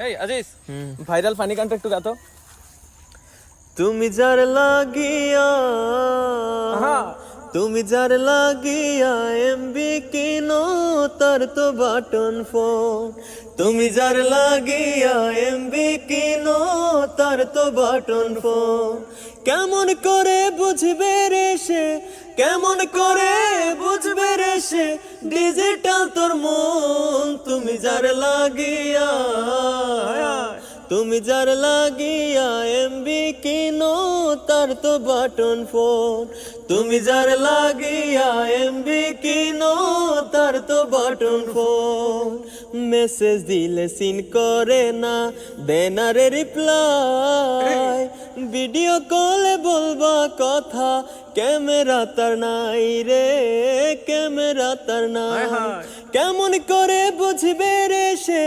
এই Aziz viral funny গানটা একটু গাতো। তুমি যার লাগিয়া তুমি যার লাগিয়া এমবি কিনো তার তো বাটন ফোন। তুমি যার লাগিয়া এমবি কিনো তার তো বাটন ফোন। কেমন করে বুঝবে রে সে, কেমন করে বুঝবে রে সে ডিজিটাল তোর মন। তুমি যার লাগিয়া তুমি যার লাগিয়া এমবি কিনো তার তো বাটন ফোন। তুমি যার লাগিয়া এমবি কিনো তার তো বাটন ফোন। মেসেজ দিলে সিন করে না, দেনা রে রিপ্লাই। ভিডিও কলে বলবা কথা, ক্যামেরা তার নাই রে, ক্যামেরা তার নাই। কেমন করে বুঝবে রে সে